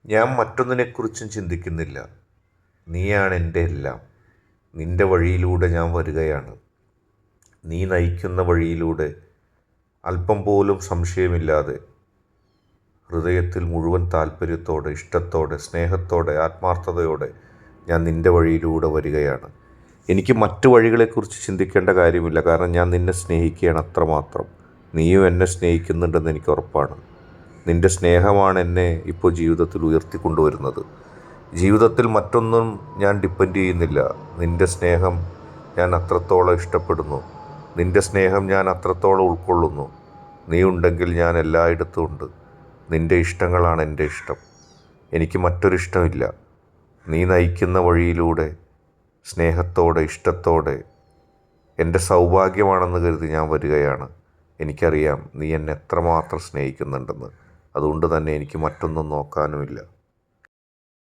ഞാൻ മറ്റൊന്നിനെക്കുറിച്ചും ചിന്തിക്കുന്നില്ല. നീയാണ് എൻ്റെ എല്ലാം. നിൻ്റെ വഴിയിലൂടെ ഞാൻ വരികയാണ്. നീ നയിക്കുന്ന വഴിയിലൂടെ അല്പം പോലും സംശയമില്ലാതെ ഹൃദയത്തിൽ മുഴുവൻ താല്പര്യത്തോടെ, ഇഷ്ടത്തോടെ, സ്നേഹത്തോടെ, ആത്മാർത്ഥതയോടെ ഞാൻ നിൻ്റെ വഴിയിലൂടെ വരികയാണ്. എനിക്ക് മറ്റു വഴികളെക്കുറിച്ച് ചിന്തിക്കേണ്ട കാര്യമില്ല. കാരണം ഞാൻ നിന്നെ സ്നേഹിക്കുകയാണ് അത്രമാത്രം. നീയും എന്നെ സ്നേഹിക്കുന്നുണ്ടെന്ന് എനിക്ക് ഉറപ്പാണ്. നിൻ്റെ സ്നേഹമാണ് എന്നെ ഇപ്പോൾ ജീവിതത്തിൽ ഉയർത്തിക്കൊണ്ടുവരുന്നത്. ജീവിതത്തിൽ മറ്റൊന്നും ഞാൻ ഡിപ്പെൻഡ് ചെയ്യുന്നില്ല. നിൻ്റെ സ്നേഹം ഞാൻ അത്രത്തോളം ഇഷ്ടപ്പെടുന്നു. നിൻ്റെ സ്നേഹം ഞാൻ അത്രത്തോളം ഉൾക്കൊള്ളുന്നു. നീ ഉണ്ടെങ്കിൽ ഞാൻ എല്ലായിടത്തും ഉണ്ട്. നിൻ്റെ ഇഷ്ടങ്ങളാണ് എൻ്റെ ഇഷ്ടം. എനിക്ക് മറ്റൊരിഷ്ടമില്ല. നീ നയിക്കുന്ന വഴിയിലൂടെ സ്നേഹത്തോടെ, ഇഷ്ടത്തോടെ, എൻ്റെ സൗഭാഗ്യമാണെന്ന് കരുതി ഞാൻ വരികയാണ്. എനിക്കറിയാം നീ എന്നെ എത്രമാത്രം സ്നേഹിക്കുന്നുണ്ടെന്ന്. അതുകൊണ്ട് തന്നെ എനിക്ക് മറ്റൊന്നും നോക്കാനുമില്ല.